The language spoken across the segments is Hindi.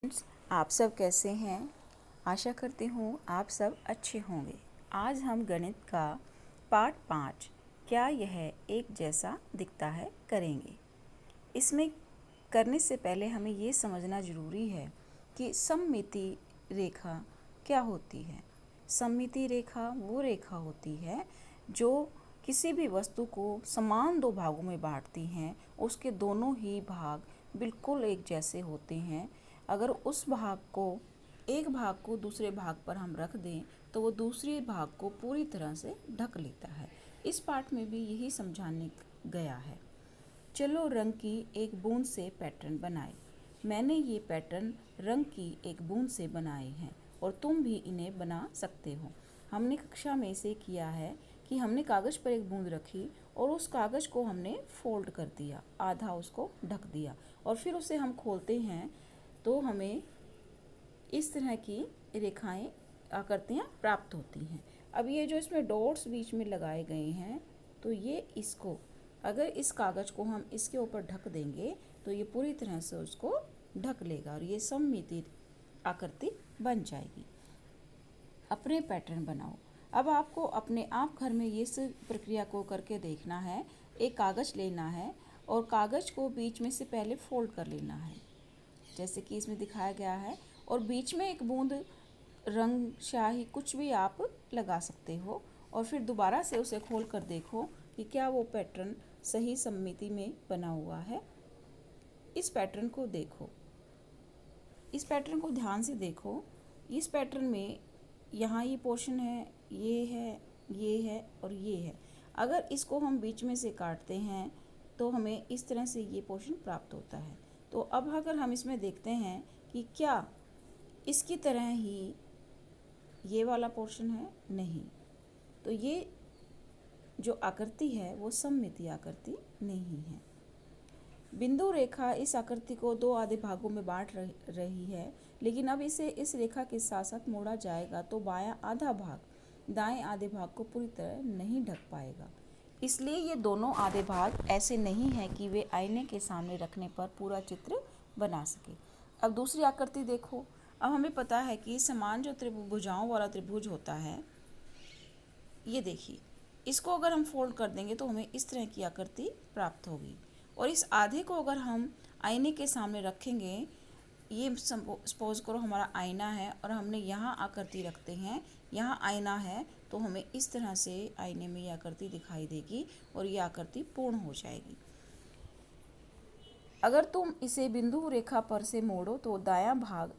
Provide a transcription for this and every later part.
फ्रेंड्स, आप सब कैसे हैं? आशा करती हूँ आप सब अच्छे होंगे। आज हम गणित का पाठ 5 क्या यह एक जैसा दिखता है करेंगे। इसमें करने से पहले हमें ये समझना ज़रूरी है कि सममिति रेखा क्या होती है। सममिति रेखा वो रेखा होती है जो किसी भी वस्तु को समान दो भागों में बांटती हैं। उसके दोनों ही भाग बिल्कुल एक जैसे होते हैं। अगर उस भाग को एक भाग को दूसरे भाग पर हम रख दें तो वो दूसरे भाग को पूरी तरह से ढक लेता है। इस पाठ में भी यही समझाने गया है। चलो रंग की एक बूंद से पैटर्न बनाए। मैंने ये पैटर्न रंग की एक बूंद से बनाए हैं और तुम भी इन्हें बना सकते हो। हमने कक्षा में इसे किया है कि हमने कागज़ पर एक बूंद रखी और उस कागज़ को हमने फोल्ड कर दिया, आधा उसको ढक दिया और फिर उसे हम खोलते हैं तो हमें इस तरह की रेखाएं आकृतियाँ प्राप्त होती हैं। अब ये जो इसमें डॉट्स बीच में लगाए गए हैं तो ये इसको अगर इस कागज़ को हम इसके ऊपर ढक देंगे तो ये पूरी तरह से उसको ढक लेगा और ये सममिति आकृति बन जाएगी। अपने पैटर्न बनाओ। अब आपको अपने आप घर में इस प्रक्रिया को करके देखना है। एक कागज़ लेना है और कागज़ को बीच में से पहले फोल्ड कर लेना है जैसे कि इसमें दिखाया गया है और बीच में एक बूंद रंग स्याही कुछ भी आप लगा सकते हो और फिर दोबारा से उसे खोल कर देखो कि क्या वो पैटर्न सही सममिति में बना हुआ है। इस पैटर्न को देखो, इस पैटर्न को ध्यान से देखो। इस पैटर्न में यहाँ ये पोर्शन है, ये है, ये है और ये है। अगर इसको हम बीच में से काटते हैं तो हमें इस तरह से ये पोर्शन प्राप्त होता है। तो अब अगर हम इसमें देखते हैं कि क्या इसकी तरह ही ये वाला पोर्शन है, नहीं, तो ये जो आकृति है वो सममिति आकृति नहीं है। बिंदु रेखा इस आकृति को दो आधे भागों में बांट रही है, लेकिन अब इसे इस रेखा के साथ साथ मोड़ा जाएगा तो बायां आधा भाग दाएं आधे भाग को पूरी तरह नहीं ढक पाएगा। इसलिए ये दोनों आधे भाग ऐसे नहीं हैं कि वे आईने के सामने रखने पर पूरा चित्र बना सके। अब दूसरी आकृति देखो। अब हमें पता है कि समान जो त्रिभुजाओं वाला त्रिभुज होता है, ये देखिए, इसको अगर हम फोल्ड कर देंगे तो हमें इस तरह की आकृति प्राप्त होगी और इस आधे को अगर हम आईने के सामने रखेंगे, ये सपोज करो हमारा आईना है और हमने यहाँ आकृति रखते हैं, यहाँ आईना है, तो हमें इस तरह से आईने में ये आकृति दिखाई देगी और ये आकृति पूर्ण हो जाएगी। अगर तुम इसे बिंदु रेखा पर से मोड़ो तो दायां भाग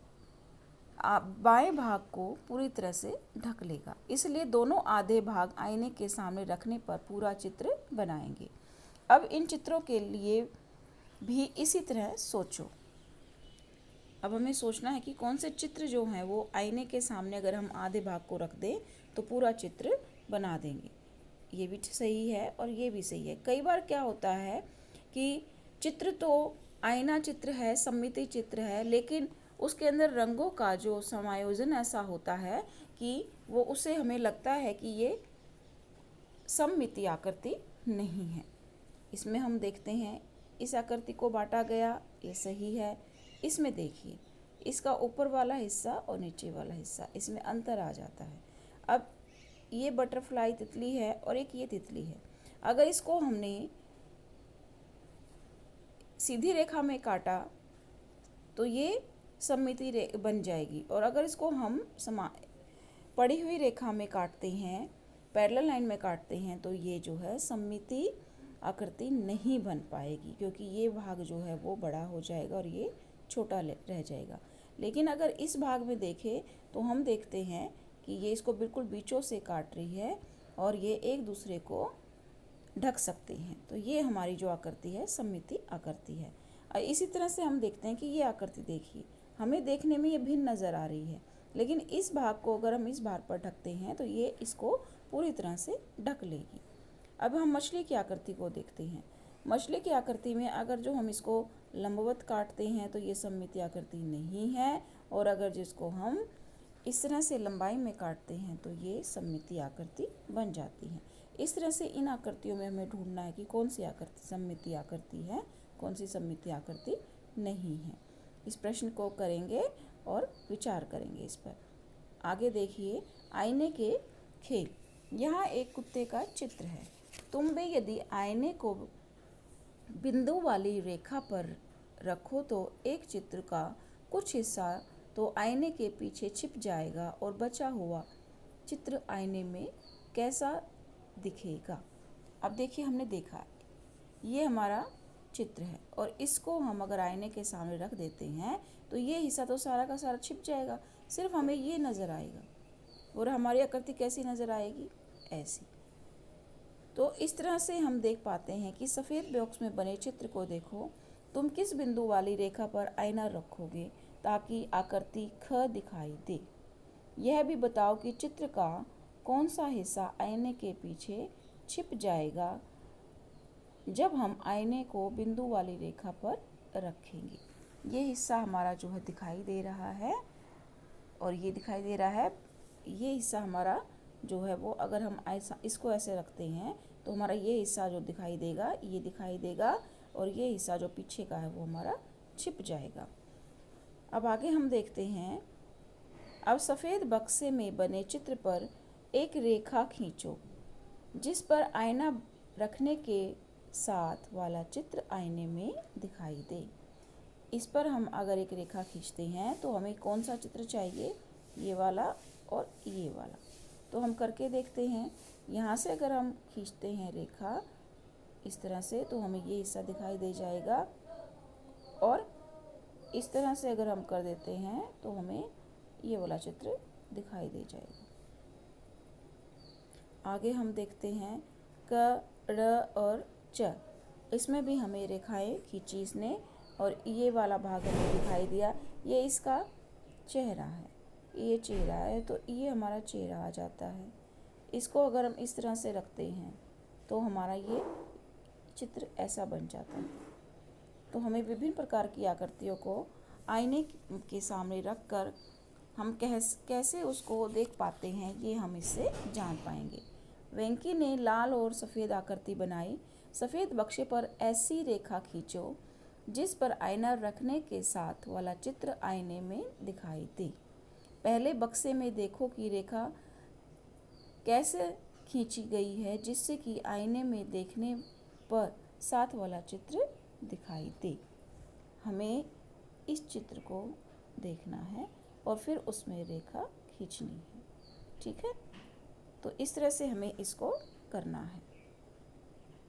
बाएं भाग को पूरी तरह से ढक लेगा। इसलिए दोनों आधे भाग आईने के सामने रखने पर पूरा चित्र बनाएंगे। अब इन चित्रों के लिए भी इसी तरह सोचो। अब हमें सोचना है कि कौन से चित्र जो हैं वो आईने के सामने अगर हम आधे भाग को रख दें तो पूरा चित्र बना देंगे। ये भी सही है और ये भी सही है। कई बार क्या होता है कि चित्र तो आईना चित्र है, सममिति चित्र है, लेकिन उसके अंदर रंगों का जो समायोजन ऐसा होता है कि वो उसे हमें लगता है कि ये सममिति आकृति नहीं है। इसमें हम देखते हैं इस आकृति को बांटा गया, ये सही है। इसमें देखिए, इसका ऊपर वाला हिस्सा और नीचे वाला हिस्सा, इसमें अंतर आ जाता है। अब ये बटरफ्लाई तितली है और एक ये तितली है। अगर इसको हमने सीधी रेखा में काटा तो ये सममिति बन जाएगी और अगर इसको हम पड़ी हुई रेखा में काटते हैं, पैरेलल लाइन में काटते हैं, तो ये जो है सममिति आकृति नहीं बन पाएगी क्योंकि ये भाग जो है वो बड़ा हो जाएगा और ये छोटा रह जाएगा। लेकिन अगर इस भाग में देखें तो हम देखते हैं कि ये इसको बिल्कुल बीचों से काट रही है और ये एक दूसरे को ढक सकते हैं। तो ये हमारी जो आकृति है सममिति आकृति है। इसी तरह से हम देखते हैं कि ये आकृति देखिए, हमें देखने में ये भिन्न नज़र आ रही है, लेकिन इस भाग को अगर हम इस भाग पर ढकते हैं तो ये इसको पूरी तरह से ढक लेगी। अब हम मछली की आकृति को देखते हैं। मछली की आकृति में अगर जो हम इसको लंबवत काटते हैं तो ये सममिति आकृति नहीं है और अगर जिसको हम इस तरह से लंबाई में काटते हैं तो ये सममिति आकृति बन जाती है। इस तरह से इन आकृतियों में हमें ढूंढना है कि कौन सी आकृति सममिति आकृति है, कौन सी सममिति आकृति नहीं है। इस प्रश्न को करेंगे और विचार करेंगे इस पर। आगे देखिए, आईने के खेल। यहाँ एक कुत्ते का चित्र है। तुम भी यदि आईने को बिंदु वाली रेखा पर रखो तो एक चित्र का कुछ हिस्सा तो आईने के पीछे छिप जाएगा और बचा हुआ चित्र आईने में कैसा दिखेगा। अब देखिए, हमने देखा ये हमारा चित्र है और इसको हम अगर आईने के सामने रख देते हैं तो ये हिस्सा तो सारा का सारा छिप जाएगा, सिर्फ हमें ये नज़र आएगा और हमारी आकृति कैसी नज़र आएगी, ऐसी। तो इस तरह से हम देख पाते हैं कि सफ़ेद बॉक्स में बने चित्र को देखो। तुम किस बिंदु वाली रेखा पर आईना रखोगे ताकि आकृति ख दिखाई दे। यह भी बताओ कि चित्र का कौन सा हिस्सा आईने के पीछे छिप जाएगा जब हम आईने को बिंदु वाली रेखा पर रखेंगे। ये हिस्सा हमारा जो है दिखाई दे रहा है और ये दिखाई दे रहा है। ये हिस्सा हमारा जो है वो, अगर हम ऐसा इसको ऐसे रखते हैं तो हमारा ये हिस्सा जो दिखाई देगा ये दिखाई देगा और ये हिस्सा जो पीछे का है वो हमारा छिप जाएगा। अब आगे हम देखते हैं। अब सफ़ेद बक्से में बने चित्र पर एक रेखा खींचो जिस पर आईना रखने के साथ वाला चित्र आईने में दिखाई दे। इस पर हम अगर एक रेखा खींचते हैं तो हमें कौन सा चित्र चाहिए, ये वाला और ये वाला। तो हम करके देखते हैं। यहाँ से अगर हम खींचते हैं रेखा इस तरह से तो हमें ये हिस्सा दिखाई दे जाएगा और इस तरह से अगर हम कर देते हैं तो हमें ये वाला चित्र दिखाई दे जाएगा। आगे हम देखते हैं क, र और च। इसमें भी हमें रेखाएं खींची इसने और ये वाला भाग हमें दिखाई दिया। ये इसका चेहरा है, ये चेहरा है तो ये हमारा चेहरा आ जाता है। इसको अगर हम इस तरह से रखते हैं तो हमारा ये चित्र ऐसा बन जाता है। तो हमें विभिन्न प्रकार की आकृतियों को आईने के सामने रख कर हम कैसे उसको देख पाते हैं, ये हम इससे जान पाएंगे। वेंकी ने लाल और सफ़ेद आकृति बनाई। सफ़ेद बक्से पर ऐसी रेखा खींचो जिस पर आईना रखने के साथ वाला चित्र आईने में दिखाई दे। पहले बक्से में देखो कि रेखा कैसे खींची गई है जिससे कि आईने में देखने पर साथ वाला चित्र दिखाई दे। हमें इस चित्र को देखना है और फिर उसमें रेखा खींचनी है। ठीक है, तो इस तरह से हमें इसको करना है।